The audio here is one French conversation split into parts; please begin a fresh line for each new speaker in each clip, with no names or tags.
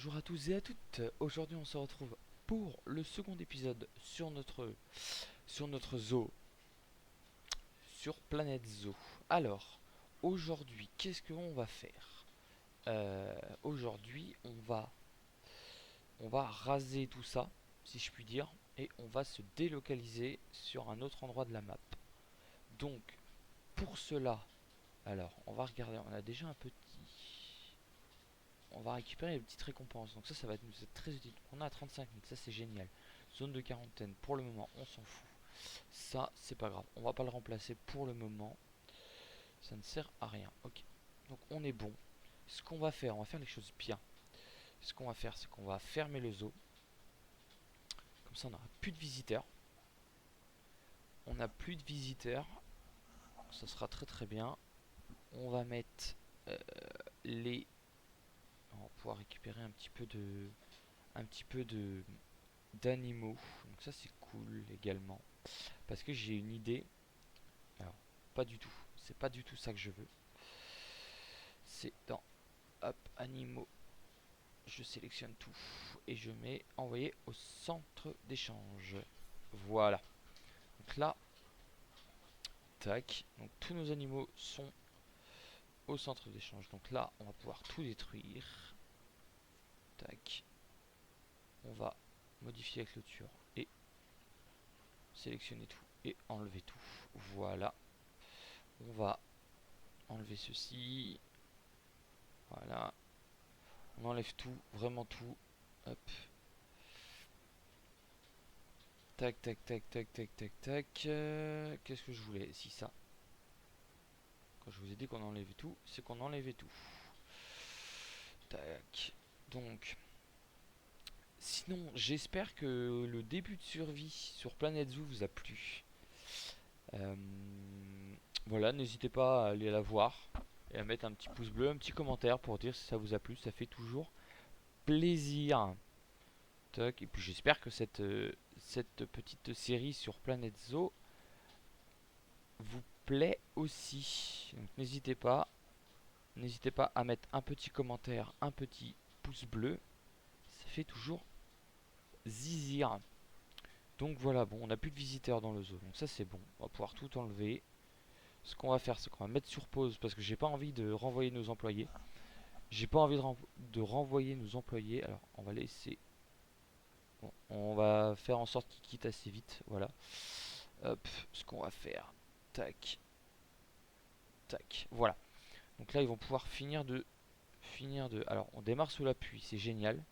Bonjour à tous et à toutes. Aujourd'hui, on se retrouve pour le second épisode sur notre zoo, sur Planète Zoo. Alors, aujourd'hui, qu'est-ce qu'on va faire? Aujourd'hui, on va raser tout ça, si je puis dire, et on va se délocaliser sur un autre endroit de la map. Donc, pour cela, alors, on va regarder. On a déjà un petit. On va récupérer les petites récompenses. Donc ça va nous être très utile. On a 35 000, ça c'est génial. Zone de quarantaine, pour le moment, on s'en fout. Ça, c'est pas grave. On va pas le remplacer pour le moment. Ça ne sert à rien. Ok. Donc on est bon. Ce qu'on va faire, on va faire les choses bien. Ce qu'on va faire, c'est qu'on va fermer le zoo. Comme ça, on n'aura plus de visiteurs. On n'a plus de visiteurs. Ça sera très très bien. On va mettre les... On va pouvoir récupérer un petit peu de d'animaux. Donc ça c'est cool également. Parce que j'ai une idée. Alors, pas du tout. C'est pas du tout ça que je veux. C'est dans hop, animaux. Je sélectionne tout. Et je mets envoyer au centre d'échange. Voilà. Donc là, tac. Donc tous nos animaux sont au centre d'échange. Donc là, on va pouvoir tout détruire. Tac. On va modifier la clôture et sélectionner tout et enlever tout. Voilà. On va enlever ceci. Voilà. On enlève tout, vraiment tout. Hop. Tac, tac, tac, tac, tac, tac, tac. Qu'est-ce que je voulais? Si ça. Quand je vous ai dit qu'on enlevait tout, c'est qu'on enlevait tout. Tac. Donc, sinon, j'espère que le début de survie sur Planet Zoo vous a plu. Euh, voilà, n'hésitez pas à aller la voir et à mettre un petit pouce bleu, un petit commentaire pour dire si ça vous a plu. Ça fait toujours plaisir. Tac. Et puis j'espère que cette petite série sur Planet Zoo vous plaît aussi. Donc n'hésitez pas à mettre un petit commentaire, un petit pouce bleu. Ça fait toujours zizir. Donc voilà, bon, on n'a plus de visiteurs dans le zoo. Donc ça c'est bon. On va pouvoir tout enlever. Ce qu'on va faire, c'est qu'on va mettre sur pause parce que j'ai pas envie de renvoyer nos employés. J'ai pas envie de renvoyer nos employés. Alors on va laisser. Bon, on va faire en sorte qu'ils quittent assez vite. Voilà. Hop, ce qu'on va faire. Tac. Tac. Voilà. Donc là, ils vont pouvoir finir de. Alors, on démarre sous la pluie, c'est génial.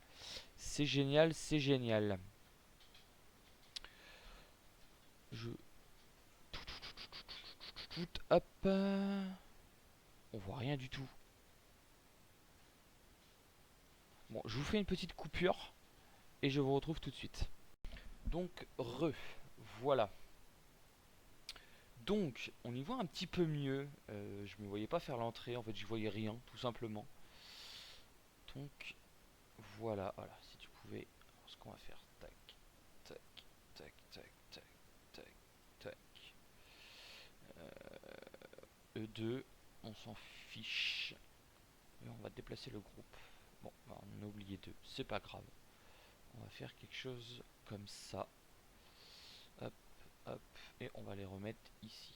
C'est génial, c'est génial. Je. Hop. On voit rien du tout. Bon, je vous fais une petite coupure et je vous retrouve tout de suite. Donc, voilà. Donc, on y voit un petit peu mieux. Je me voyais pas faire l'entrée, en fait, j'y voyais rien, tout simplement. Donc, voilà, si tu pouvais. Alors, ce qu'on va faire, tac, tac, tac, tac, tac, tac, tac. E2, on s'en fiche. Et on va déplacer le groupe. Bon, bah, on a oublié 2, c'est pas grave. On va faire quelque chose comme ça. Hop, hop, et on va les remettre ici.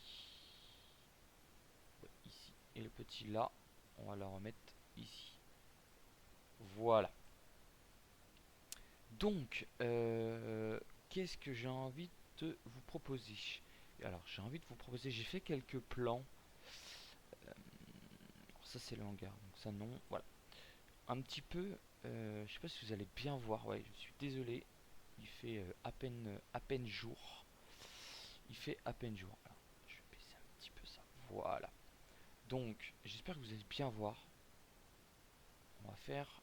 Ouais, ici. Et le petit là, on va le remettre ici. Voilà. Donc, qu'est-ce que j'ai envie de vous proposer? Alors, j'ai envie de vous proposer, j'ai fait quelques plans. Alors ça, c'est le hangar, donc ça, non. Voilà. Un petit peu, je sais pas si vous allez bien voir, ouais, je suis désolé. Il fait à peine jour. Il fait à peine jour. Alors, je vais baisser un petit peu ça. Voilà. Donc, j'espère que vous allez bien voir. On va faire.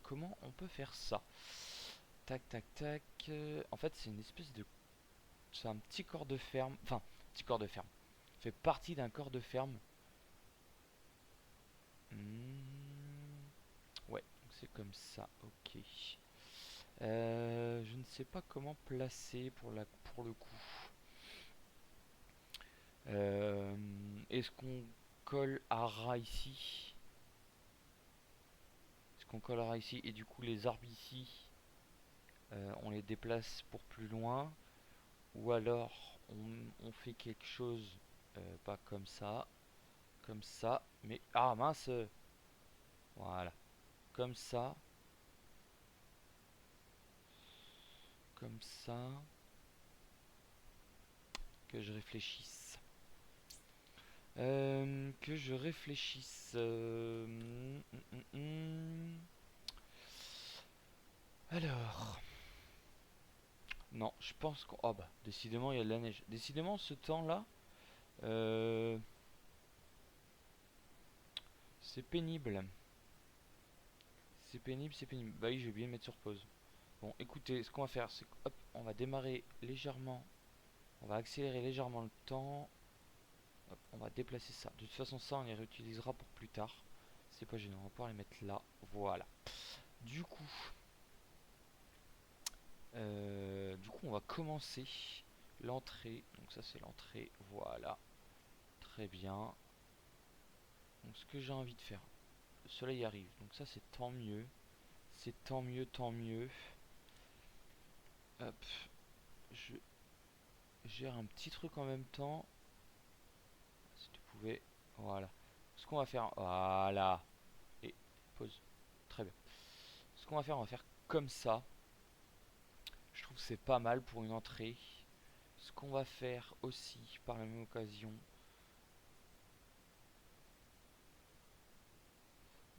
Comment on peut faire ça? Tac, tac, tac. En fait, c'est une espèce de. C'est un petit corps de ferme. Enfin, petit corps de ferme. Ça fait partie d'un corps de ferme. Ouais, c'est comme ça. Ok. Je ne sais pas comment placer pour le coup. Est-ce qu'on colle à ras ici? Est-ce qu'on collera ici. Et du coup, les arbres ici, on les déplace pour plus loin. Ou alors, on fait quelque chose, pas comme ça. Mais, ah mince! Voilà, comme ça, comme ça. Que je réfléchisse. Que je réfléchisse. Alors. Non, je pense qu'on. Oh bah, décidément, il y a de la neige. Décidément, ce temps-là. euh, c'est pénible. C'est pénible, c'est pénible. Bah oui, j'ai oublié de mettre sur pause. Bon, écoutez, ce qu'on va faire, c'est hop, on va démarrer légèrement. On va accélérer légèrement le temps. Hop, on va déplacer ça. De toute façon, ça, on les réutilisera pour plus tard. C'est pas gênant, on va pouvoir les mettre là. Voilà. Du coup, on va commencer l'entrée. Donc ça, c'est l'entrée. Voilà. Très bien. Donc ce que j'ai envie de faire, le soleil arrive. Donc ça, c'est tant mieux. C'est tant mieux, tant mieux. Hop. Je gère un petit truc en même temps. Si tu pouvais. Voilà. Ce qu'on va faire. Voilà. Et pause. Très bien. Ce qu'on va faire, on va faire comme ça. Je trouve que c'est pas mal pour une entrée. Ce qu'on va faire aussi, par la même occasion.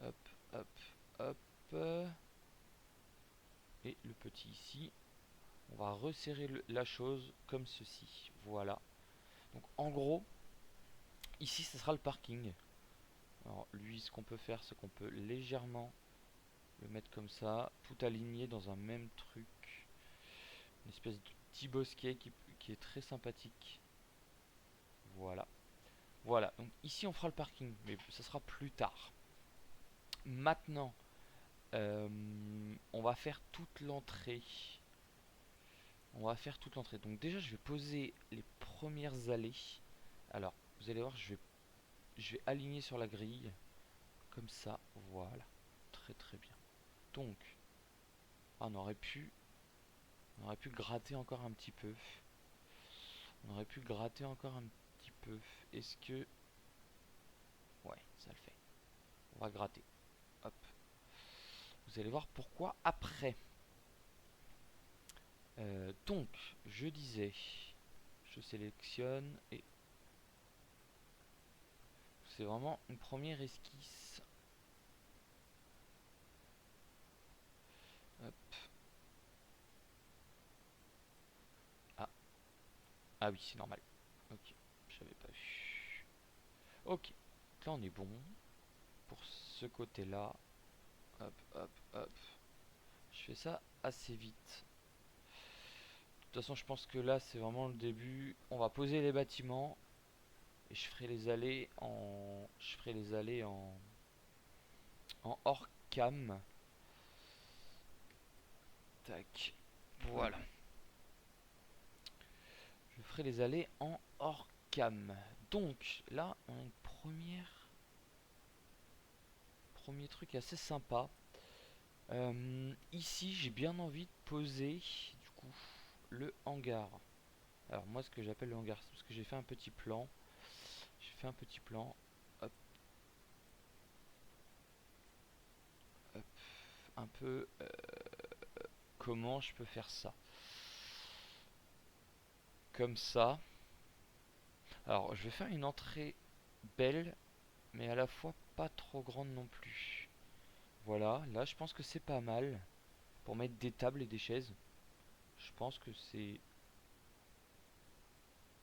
Hop, hop, hop. Et le petit ici. On va resserrer la chose comme ceci. Voilà. Donc en gros, ici, ce sera le parking. Alors lui, ce qu'on peut faire, c'est qu'on peut légèrement le mettre comme ça, tout aligné dans un même truc. Une espèce de petit bosquet qui est très sympathique. Voilà. Voilà, donc ici on fera le parking, mais ça sera plus tard. Maintenant, on va faire toute l'entrée. On va faire toute l'entrée. Donc déjà, je vais poser les premières allées. Alors, vous allez voir, je vais aligner sur la grille. Comme ça, voilà. Très très bien. Donc, on aurait pu gratter encore un petit peu. On aurait pu gratter encore un petit peu. Est-ce que... Ouais, ça le fait. On va gratter. Hop. Vous allez voir pourquoi après. Donc, je disais, je sélectionne et c'est vraiment une première esquisse. Hop. Ah, ah oui, c'est normal. Ok, j'avais pas vu. Ok, là on est bon pour ce côté-là. Hop, hop, hop. Je fais ça assez vite. De toute façon, je pense que là c'est vraiment le début. On va poser les bâtiments et je ferai les allées en hors cam. Tac. Voilà. Je ferai les allées en hors cam. Donc là, on a une premier truc assez sympa. Ici, j'ai bien envie de poser du coup le hangar. Alors moi, ce que j'appelle le hangar, c'est parce que j'ai fait un petit plan. J'ai fait un petit plan. Hop, hop, un peu. Comment je peux faire ça? Comme ça. Alors, je vais faire une entrée belle, mais à la fois pas trop grande non plus. Voilà, là, je pense que c'est pas mal pour mettre des tables et des chaises. Je pense que c'est...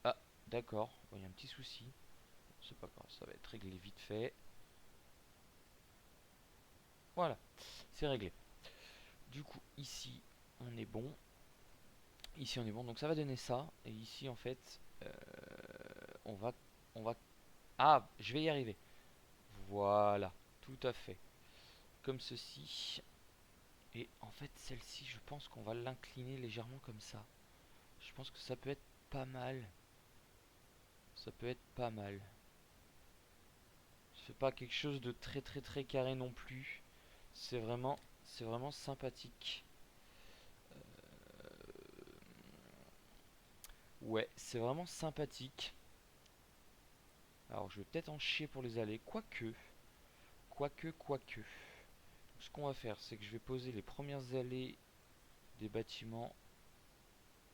Ah, d'accord, il y a un petit souci. C'est pas grave, ça va être réglé vite fait. Voilà, c'est réglé. Du coup, ici, on est bon. Ici, on est bon. Donc ça va donner ça. Et ici, en fait, on va... On va... Ah, je vais y arriver. Voilà, tout à fait. Comme ceci. Et en fait, celle-ci, je pense qu'on va l'incliner légèrement comme ça. Je pense que ça peut être pas mal. Ça peut être pas mal. C'est pas quelque chose de très très très carré non plus. c'est vraiment sympathique. Ouais, c'est vraiment sympathique. Alors je vais peut-être en chier pour les allées, quoique. Ce qu'on va faire, c'est que je vais poser les premières allées des bâtiments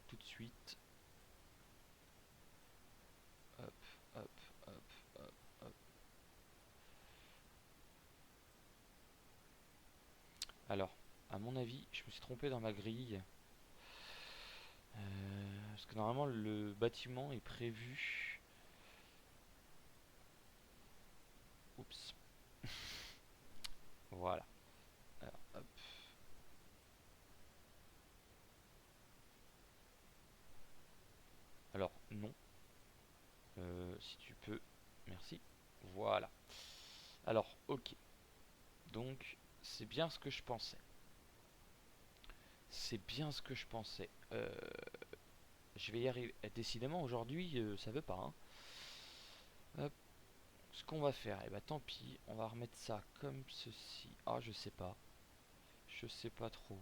tout de suite. Hop, hop, hop, hop, hop. Alors, à mon avis, je me suis trompé dans ma grille. Parce que normalement, le bâtiment est prévu. Oups. Voilà. Alors, hop. Alors, non. Si tu peux. Merci. Voilà. Alors, ok. Donc, c'est bien ce que je pensais. C'est bien ce que je pensais. Je vais y arriver. Décidément, aujourd'hui, ça veut pas. Hein. Hop. Ce qu'on va faire, et bah tant pis, on va remettre ça comme ceci. Ah, je sais pas. Je sais pas trop.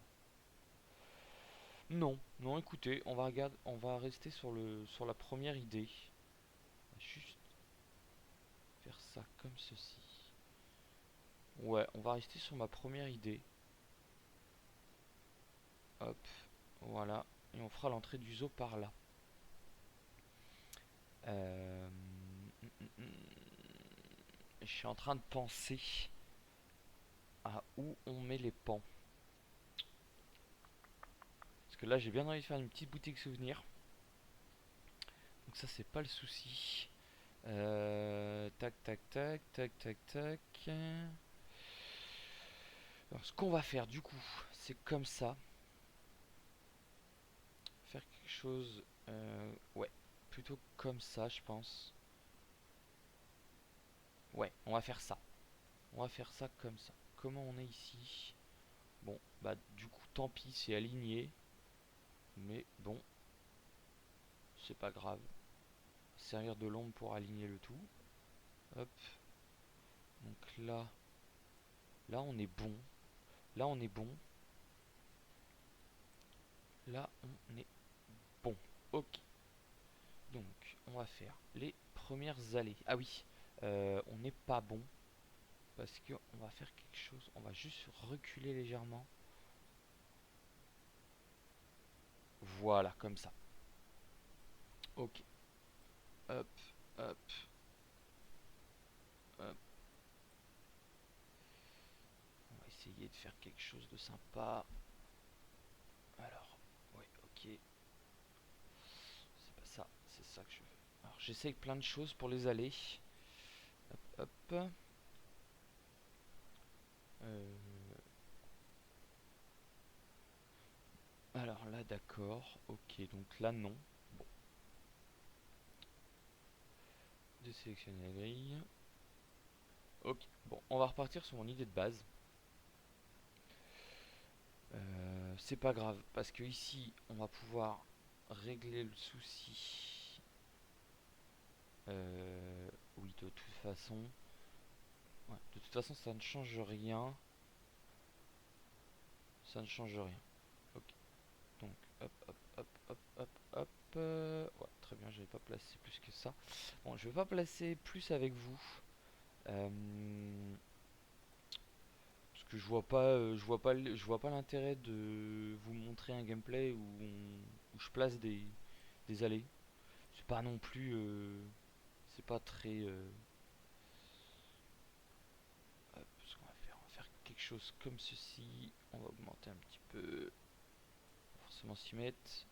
Non, non, écoutez, on va rester sur la première idée. On va juste faire ça comme ceci. Ouais, on va rester sur ma première idée. Hop, voilà. Et on fera l'entrée du zoo par là. Euh, Je suis en train de penser à où on met les pans. Parce que là, j'ai bien envie de faire une petite boutique souvenir. Donc ça, c'est pas le souci. Tac, tac, tac, tac, tac, tac. Alors, ce qu'on va faire, du coup, c'est comme ça. Faire quelque chose... ouais, plutôt comme ça, je pense. Ouais, on va faire ça. On va faire ça comme ça. Comment on est ici? Bon, bah du coup, tant pis, c'est aligné. Mais bon, c'est pas grave. Servir de l'ombre pour aligner le tout. Hop. Donc là on est bon. Là on est bon. Là on est bon. Ok. Donc on va faire les premières allées. Ah oui, on n'est pas bon. Parce que on va faire quelque chose. On va juste reculer légèrement. Voilà, comme ça. Ok. Hop, hop, hop. On va essayer de faire quelque chose de sympa. Alors, ouais, ok. C'est pas ça, c'est ça que je veux. Alors, j'essaye plein de choses pour les allées. Hop, hop. Euh, alors là, d'accord. Ok, donc là, non. Bon. Désélectionner la grille. Ok, bon, on va repartir sur mon idée de base. C'est pas grave, parce que ici, on va pouvoir régler le souci. Oui, de toute façon. Ouais, de toute façon, ça ne change rien. Ça ne change rien. Ok, donc, hop, hop, hop, hop, hop, hop. Ouais, très bien, j'avais pas placé plus que ça. Bon, je vais pas placer plus avec vous. Euh, Parce que je vois pas l'intérêt de vous montrer un gameplay où je place des allées. C'est pas non plus, c'est pas très. Hop, ce qu'on va faire quelque chose comme ceci. On va augmenter un petit peu, forcément s'y mettre.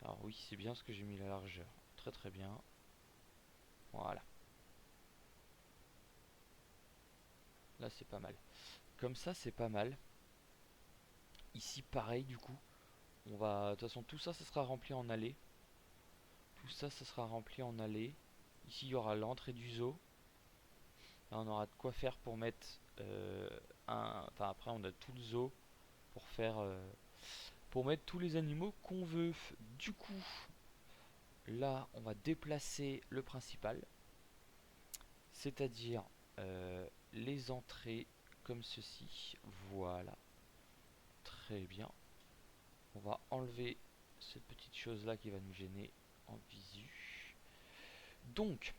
Alors oui, c'est bien ce que j'ai mis la largeur. Très très bien. Voilà. Là c'est pas mal. Comme ça c'est pas mal. Ici pareil du coup. On va. De toute façon tout ça, ça sera rempli en allée. Tout ça, ça sera rempli en allée. Ici il y aura l'entrée du zoo. Là on aura de quoi faire pour mettre un. Enfin après on a tout le zoo pour faire. Pour mettre tous les animaux qu'on veut. Du coup, là on va déplacer le principal. C'est-à-dire les entrées comme ceci. Voilà. Très bien. On va enlever cette petite chose là qui va nous gêner en visu. Donc,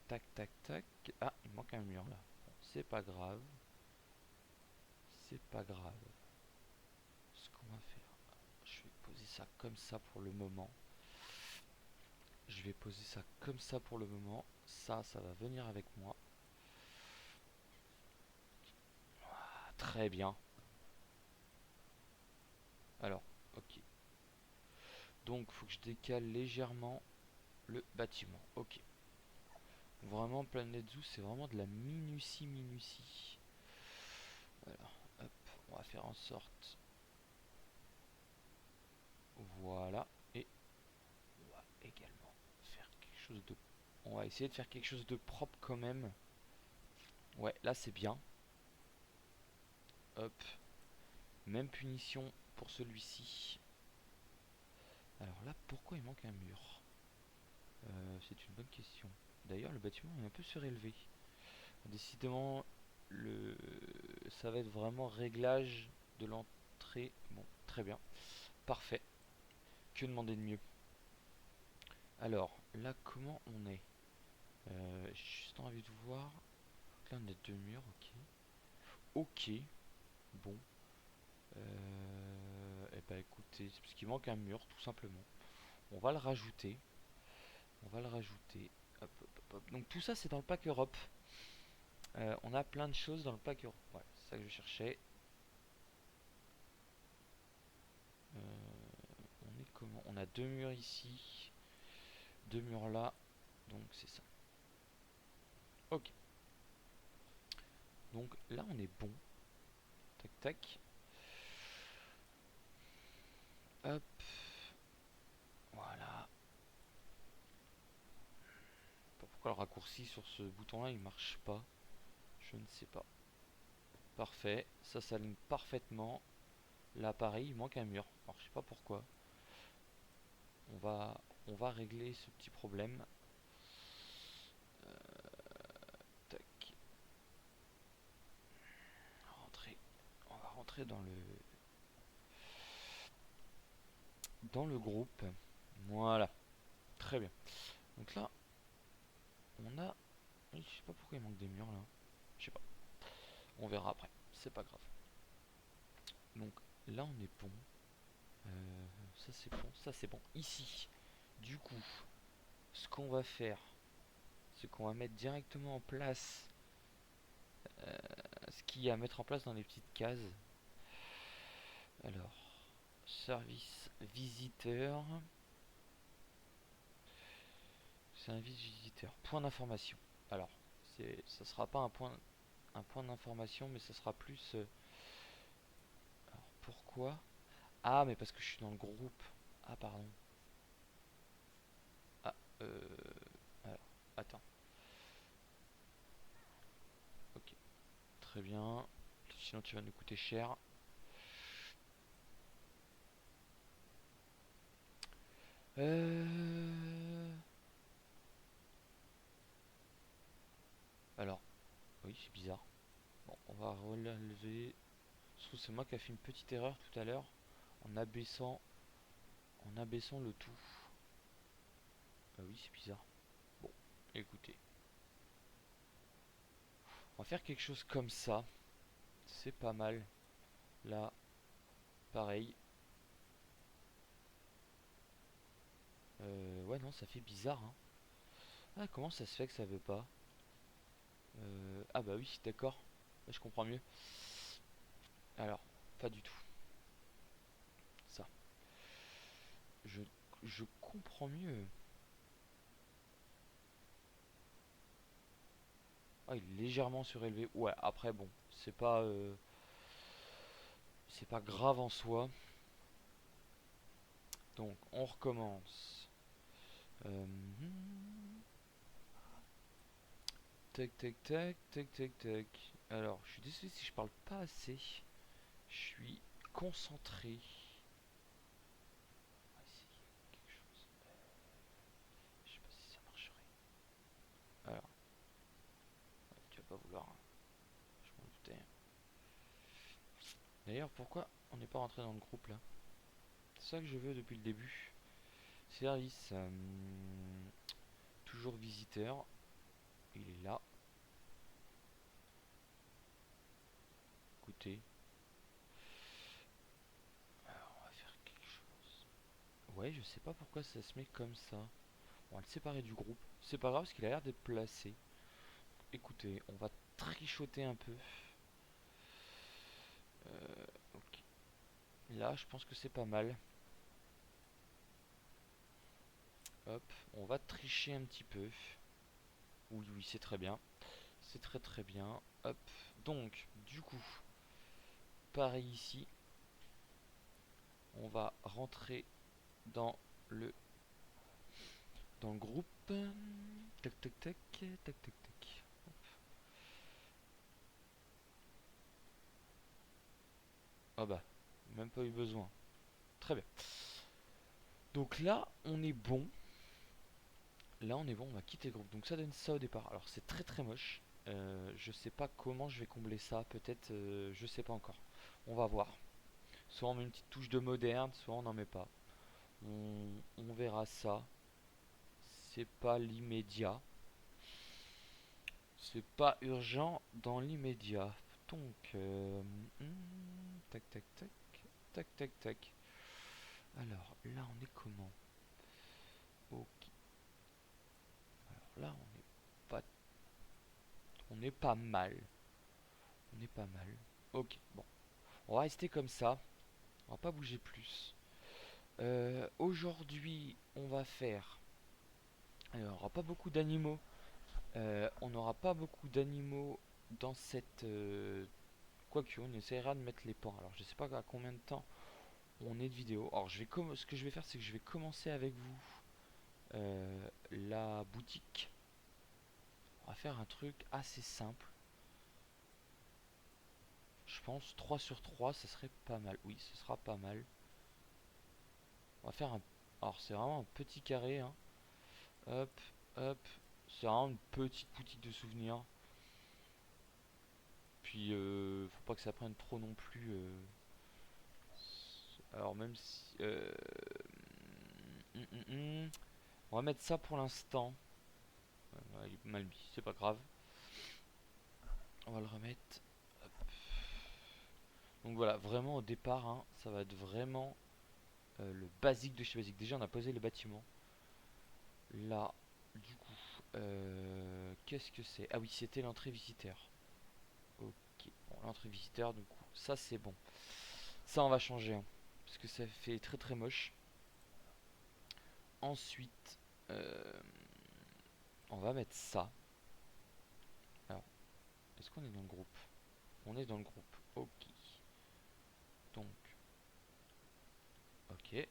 tac, tac, tac. Ah, il manque un mur là. Bon, c'est pas grave. C'est pas grave. Ce qu'on va faire, je vais poser ça comme ça pour le moment. Je vais poser ça comme ça pour le moment. Ça va venir avec moi. Ah, très bien. Alors, ok. Donc, faut que je décale légèrement le bâtiment. Ok. Vraiment, Planet Zoo, c'est vraiment de la minutie. Alors, hop, on va faire en sorte. Voilà. Et on va également faire quelque chose de... On va essayer de faire quelque chose de propre quand même. Ouais, là c'est bien. Hop. Même punition pour celui-ci. Alors là, pourquoi il manque un mur? C'est une bonne question. D'ailleurs, le bâtiment est un peu surélevé. Décidément, ça va être vraiment réglage de l'entrée. Bon, très bien. Parfait. Que demander de mieux? Alors, là, comment on est? J'ai juste envie de voir. Donc là, on a deux murs, ok. Ok. Bon. Et bah écoutez, c'est parce qu'il manque un mur, tout simplement. On va le rajouter. On va le rajouter. Hop, hop, hop, hop. Donc tout ça, c'est dans le pack Europe. On a plein de choses dans le pack Europe. Ouais, c'est ça que je cherchais. On est comment? On a deux murs ici. Deux murs là. Donc c'est ça. Ok. Donc là, on est bon. Tac, tac. Hop. Voilà. Pas pourquoi le raccourci sur ce bouton là il marche pas. Je ne sais pas. Parfait. Ça s'aligne parfaitement. Là pareil, il manque un mur. Alors je sais pas pourquoi. On va régler ce petit problème. Tac. Rentrer. On va rentrer dans le groupe. Voilà. Très bien. Donc là, on a... Je sais pas pourquoi il manque des murs là. Je sais pas. On verra après. C'est pas grave. Donc là, on est bon. Ça c'est bon. Ça c'est bon. Ici, du coup, ce qu'on va faire, c'est qu'on va mettre directement en place ce qu'il y a à mettre en place dans les petites cases. Alors, service visiteur. Service visiteur. Point d'information. Alors, ça sera pas un point d'information, mais ça sera plus. Alors, pourquoi? Ah, mais parce que je suis dans le groupe. Ah, pardon. Ah, alors, attends. Ok, très bien. Sinon, tu vas nous coûter cher. Euh... Alors, oui, c'est bizarre. Bon, on va relever. Je trouve que c'est moi qui a fait une petite erreur tout à l'heure en abaissant le tout. Ah oui, c'est bizarre. Bon, écoutez, on va faire quelque chose comme ça. C'est pas mal. Là, pareil. Ouais, non, ça fait bizarre, hein. Ah, comment ça se fait que ça veut pas? Ah bah oui, d'accord. Là, je comprends mieux. Alors, pas du tout. Ça. Je, je comprends mieux. Ah, il est légèrement surélevé. Ouais, après, bon, c'est pas grave en soi. Donc, on recommence. Euh, Tac, tac, tac, tac, tac, tac. Alors, je suis désolé si je parle pas assez. Je suis concentré. On va essayer quelque chose. Je sais pas si ça marcherait. Alors. pas vouloir. Je m'en doutais. D'ailleurs, pourquoi on n'est pas rentré dans le groupe là? C'est ça que je veux depuis le début. Service. Toujours visiteur. Il est là. Écoutez. Alors, on va faire quelque chose. Ouais, je sais pas pourquoi ça se met comme ça. On va le séparer du groupe. C'est pas grave parce qu'il a l'air d'être placé. Écoutez, on va trichoter un peu. Ok. Là, je pense que c'est pas mal. Hop, on va tricher un petit peu. Oui, oui, c'est très bien. C'est très très bien. Hop. Donc, du coup, pareil ici. On va rentrer dans le dans le groupe. Tac tac tac tac tac tac. Ah bah, même pas eu besoin. Très bien. Donc là, on est bon. Là, on est bon, on va quitter le groupe. Donc ça donne ça au départ. Alors c'est très très moche. Je sais pas comment je vais combler ça. Peut-être, je sais pas encore. On va voir. Soit on met une petite touche de moderne, soit on n'en met pas. On verra ça. C'est pas l'immédiat. C'est pas urgent dans l'immédiat. Donc, tac tac tac, tac tac tac. Alors là, on est comment? Ok. Alors là, pas, on est pas mal. On est pas mal. Ok, bon. On va rester comme ça. On va pas bouger plus. Aujourd'hui, on va faire. Alors, on n'aura pas beaucoup d'animaux. On n'aura pas beaucoup d'animaux dans cette. Quoique, on essaiera de mettre les pans. Alors, je sais pas à combien de temps on est de vidéo. Alors, ce que je vais faire, c'est que je vais commencer avec vous la boutique. On va faire un truc assez simple. Je pense 3 sur 3, ça serait pas mal. Oui, ce sera pas mal. On va faire un. Alors, c'est vraiment un petit carré. Hein. Hop, hop. C'est vraiment une petite boutique de souvenirs. Puis, faut pas que ça prenne trop non plus. Alors, même si. On va mettre ça pour l'instant. Il est mal mis, c'est pas grave. On va le remettre. Hop. Donc voilà, vraiment au départ, hein, ça va être vraiment le basique de chez basique. Déjà, on a posé le bâtiment. Là, du coup, qu'est-ce que c'est? Ah oui, c'était l'entrée visiteur. Ok, bon, l'entrée visiteur, du coup, ça c'est bon. Ça, on va changer, hein, parce que ça fait très très moche. Ensuite, on va mettre ça. Alors, est-ce qu'on est dans le groupe? On est dans le groupe. Ok. Donc, ok.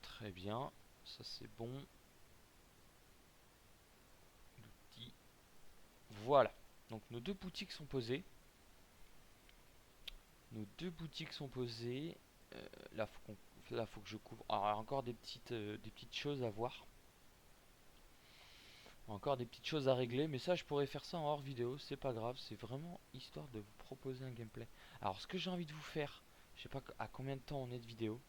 Très bien. Ça c'est bon. L'outil. Voilà. Donc nos deux boutiques sont posées. Nos deux boutiques sont posées. Là, faut que je couvre. Alors, il y a encore des petites choses à voir. Encore des petites choses à régler. Mais ça, je pourrais faire ça en hors vidéo. C'est pas grave. C'est vraiment histoire de vous proposer un gameplay. Alors, ce que j'ai envie de vous faire, je sais pas à combien de temps on est de vidéo.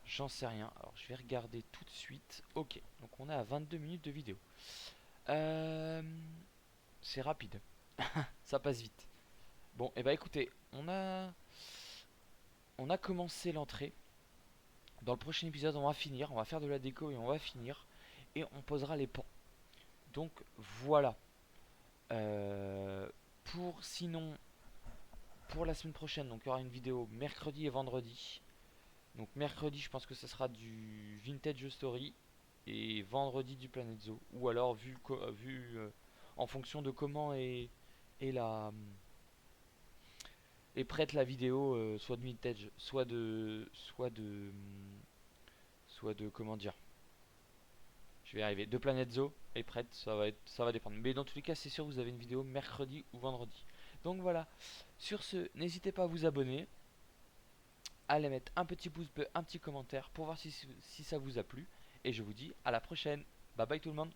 J'en sais rien. Alors, je vais regarder tout de suite. Ok. Donc, on est à 22 minutes de vidéo. C'est rapide. Ça passe vite. Bon, et bah écoutez, on a commencé l'entrée. Dans le prochain épisode, on va finir. On va faire de la déco et on va finir. Et on posera les pans. Donc voilà. Pour sinon, pour la semaine prochaine, donc il y aura une vidéo mercredi et vendredi. Donc mercredi, je pense que ce sera du Vintage Story et vendredi du Planet Zoo. Ou alors vu en fonction de comment est la est prête la vidéo, soit de vintage, soit de comment dire. Je vais y arriver. De Planet Zoo est prête, ça va dépendre. Mais dans tous les cas, c'est sûr, vous avez une vidéo mercredi ou vendredi. Donc voilà. Sur ce, n'hésitez pas à vous abonner, à aller mettre un petit pouce bleu, un petit commentaire pour voir si ça vous a plu. Et je vous dis à la prochaine. Bye bye tout le monde.